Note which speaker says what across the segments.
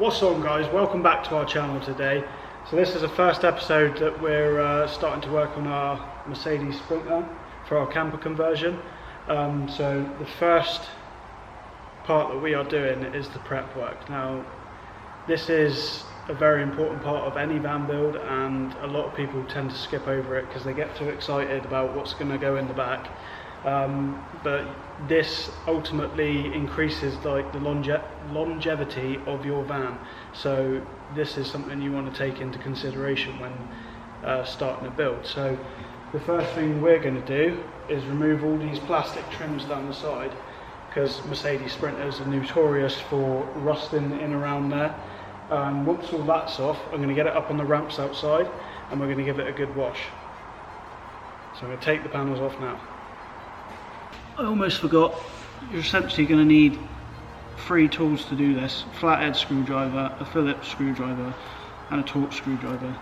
Speaker 1: What's on, guys? Welcome back to our channel today. So this is the first episode that we're starting to work on our Mercedes Sprinter for our camper conversion. So the first part that we are doing is the prep work. Now this is a very important part of any van build, and a lot of people tend to skip over it because they get too excited about what's going to go in the back. But this ultimately increases like the longevity of your van, so this is something you want to take into consideration when starting a build. So the first thing we're going to do is remove all these plastic trims down the side, because Mercedes Sprinters are notorious for rusting in around there. Once all that's off, I'm going to get it up on the ramps outside and we're going to give it a good wash. So I'm going to take the panels off now. I almost forgot, you're essentially going to need 3 tools to do this: flathead screwdriver, a Phillips screwdriver and a Torx screwdriver,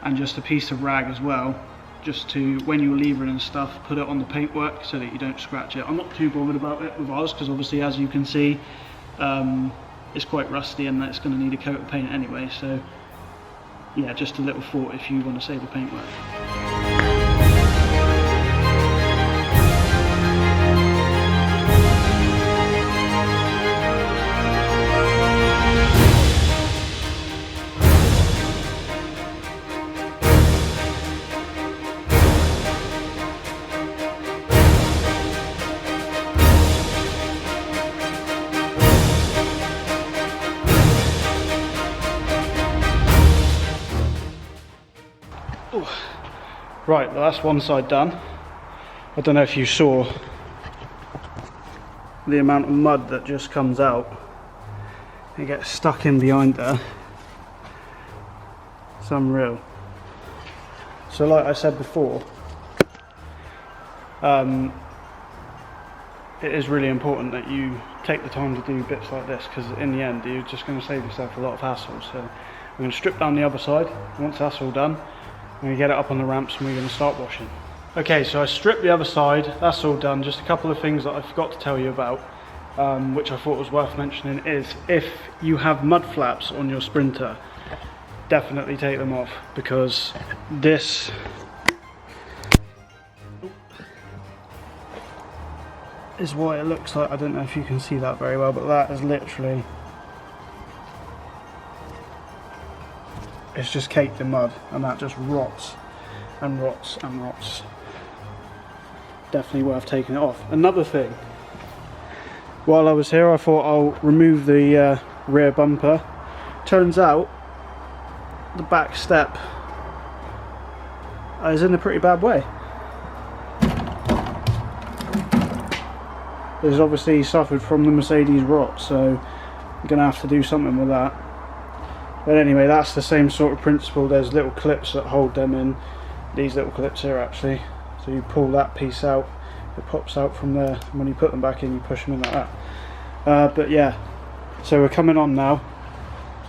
Speaker 1: and just a piece of rag as well, just to, when you're levering and stuff, put it on the paintwork so that you don't scratch it. I'm not too bothered about it with ours because obviously, as you can see, it's quite rusty and it's going to need a coat of paint anyway, so yeah, just a little thought if you want to save the paintwork. Right, well, that's one side done. I don't know if you saw the amount of mud that just comes out. It gets stuck in behind there. It's unreal. So like I said before, it is really important that you take the time to do bits like this, because in the end you're just going to save yourself a lot of hassle. So I'm going to strip down the other side. Once that's all done, I'm going to get it up on the ramps and we're going to start washing. Okay, so I stripped the other side, that's all done. Just a couple of things that I forgot to tell you about, which I thought was worth mentioning, is if you have mud flaps on your Sprinter, definitely take them off, because this is what it looks like. I don't know if you can see that very well, but that is literally, it's just caked in mud, and that just rots and rots and rots. Definitely worth taking it off. Another thing, while I was here, I thought I'll remove the rear bumper. Turns out the back step is in a pretty bad way. It's obviously suffered from the Mercedes rot, so I'm gonna have to do something with that. But anyway, that's the same sort of principle. There's little clips that hold them in. These little clips here, actually. So you pull that piece out, it pops out from there, and when you put them back in, you push them in like that. But yeah, so we're coming on now.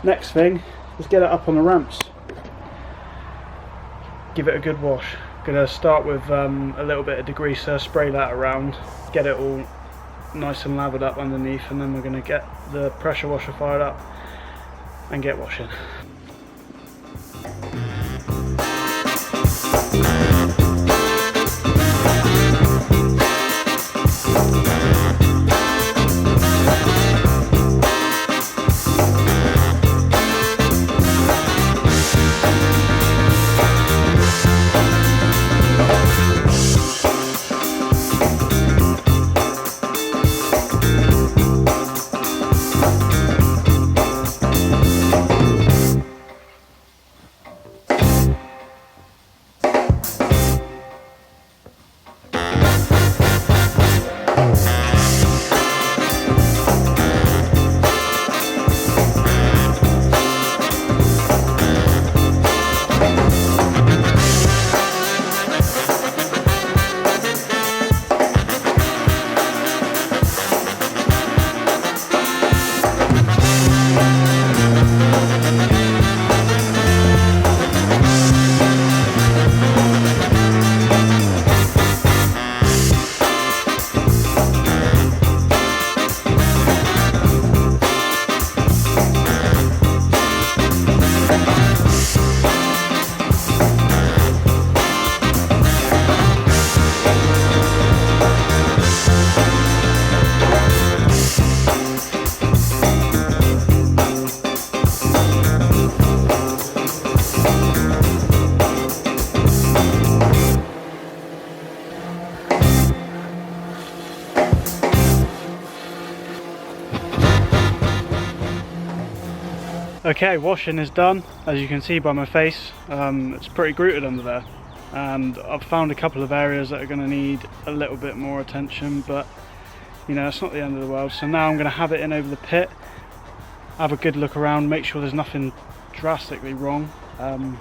Speaker 1: Next thing, let's get it up on the ramps. Give it a good wash. Gonna start with a little bit of degreaser, spray that around, get it all nice and lathered up underneath, and then we're gonna get the pressure washer fired up and get washing. Okay, washing is done. As you can see by my face, it's pretty grooted under there, and I've found a couple of areas that are going to need a little bit more attention, but you know, it's not the end of the world. So now I'm going to have it in over the pit, have a good look around, make sure there's nothing drastically wrong, and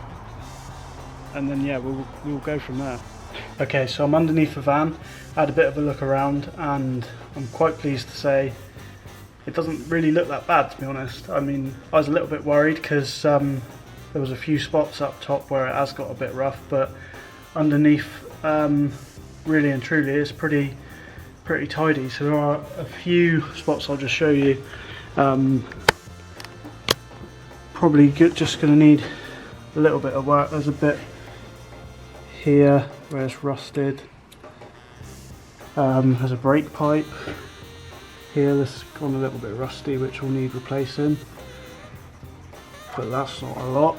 Speaker 1: then yeah, we'll go from there. Okay, so I'm underneath the van, I had a bit of a look around, and I'm quite pleased to say it doesn't really look that bad, to be honest. I mean, I was a little bit worried because there was a few spots up top where it has got a bit rough, but underneath, really and truly, it's pretty tidy. So there are a few spots I'll just show you. Probably just going to need a little bit of work. There's a bit here where it's rusted. There's a brake pipe. Here, this has gone a little bit rusty, which will need replacing, but that's not a lot.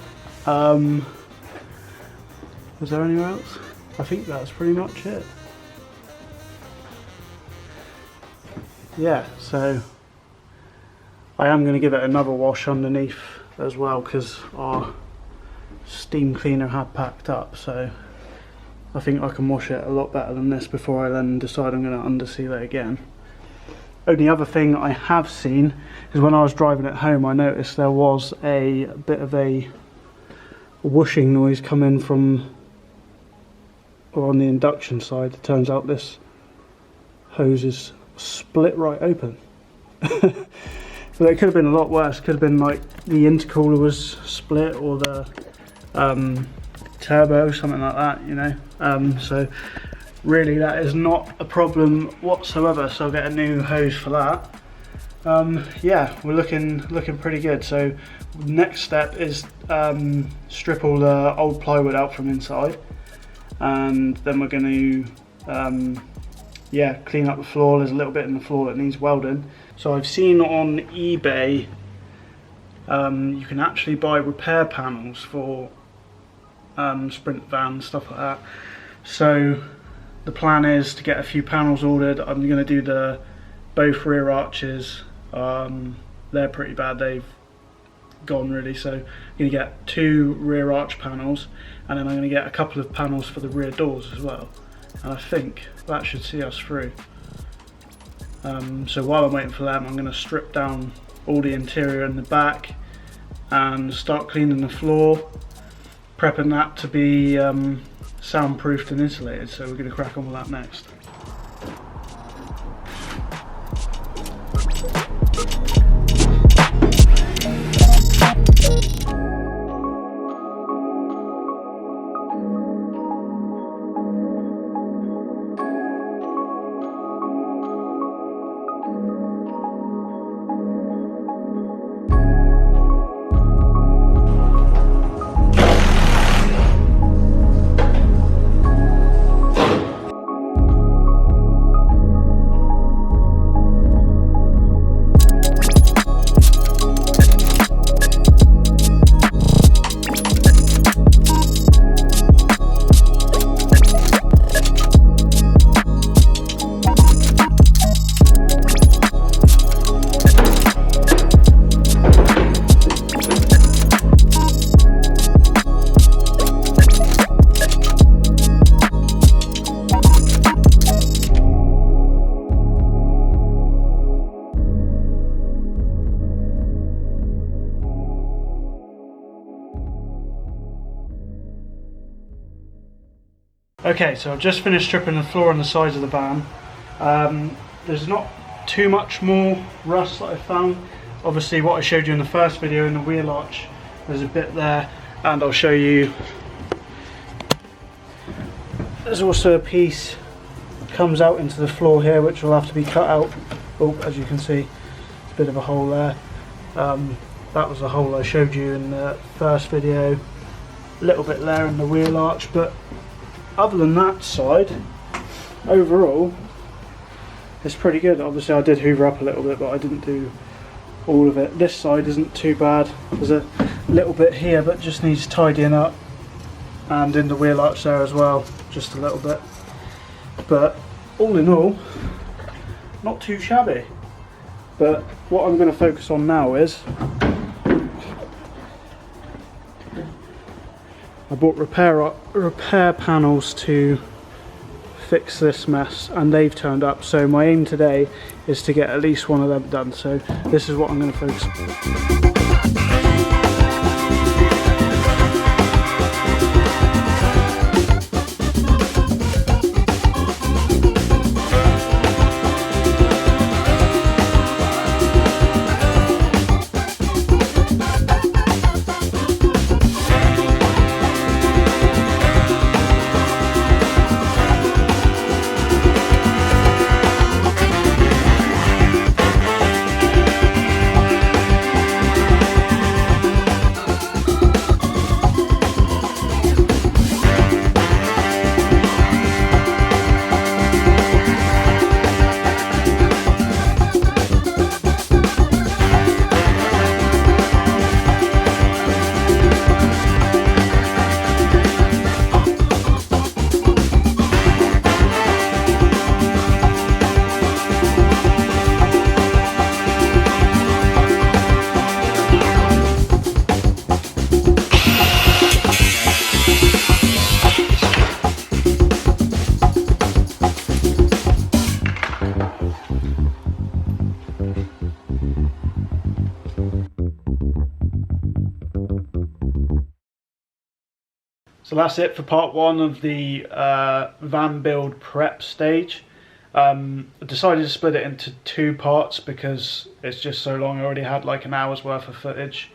Speaker 1: Was there anywhere else? I think that's pretty much it. Yeah, so I am going to give it another wash underneath as well, because our steam cleaner had packed up, so I think I can wash it a lot better than this before I then decide I'm going to underseal it again. Only other thing I have seen is when I was driving it home, I noticed there was a bit of a whooshing noise coming from, or on the induction side. It turns out this hose is split right open. But it could have been a lot worse. Could have been like the intercooler was split, or the turbo, something like that, you know. So really that is not a problem whatsoever, so I'll get a new hose for that. Yeah, we're looking pretty good. So next step is strip all the old plywood out from inside, and then we're going to yeah, clean up the floor. There's a little bit in the floor that needs welding. So I've seen on eBay you can actually buy repair panels for sprint vans, stuff like that. So the plan is to get a few panels ordered. I'm going to do both rear arches. They're pretty bad, they've gone really, so I'm going to get 2 rear arch panels, and then I'm going to get a couple of panels for the rear doors as well, and I think that should see us through. So while I'm waiting for them, I'm going to strip down all the interior in the back and start cleaning the floor, prepping that to be soundproofed and insulated, so we're going to crack on with that next. Okay, so I've just finished stripping the floor on the sides of the van. There's not too much more rust that I found. Obviously what I showed you in the first video in the wheel arch, there's a bit there, and I'll show you there's also a piece that comes out into the floor here which will have to be cut out. Oh, as you can see, it's a bit of a hole there. That was the hole I showed you in the first video. A little bit there in the wheel arch, but other than that side, overall, it's pretty good. Obviously I did hoover up a little bit, but I didn't do all of it. This side isn't too bad. There's a little bit here that just needs tidying up, and in the wheel arch there as well, just a little bit. But all in all, not too shabby. But what I'm going to focus on now is bought repair panels to fix this mess, and they've turned up, so my aim today is to get at least one of them done, so this is what I'm going to focus on. So that's it for part one of the van build prep stage. I decided to split it into two parts because it's just so long. I already had like an hour's worth of footage,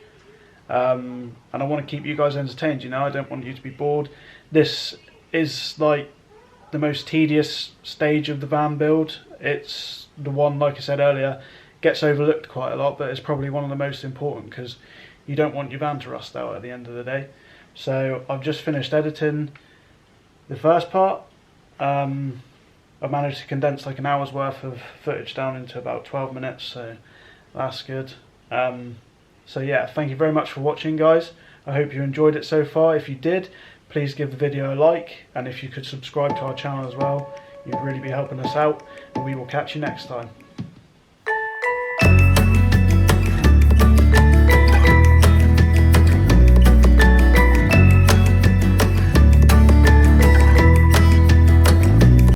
Speaker 1: and I want to keep you guys entertained, you know. I don't want you to be bored. This is like the most tedious stage of the van build. It's the one, like I said earlier, gets overlooked quite a lot, but it's probably one of the most important because you don't want your van to rust out at the end of the day. So I've just finished editing the first part. I managed to condense like an hour's worth of footage down into about 12 minutes, so that's good. So yeah, thank you very much for watching, guys. I hope you enjoyed it so far. If you did, please give the video a like, and if you could subscribe to our channel as well, you'd really be helping us out, and we will catch you next time.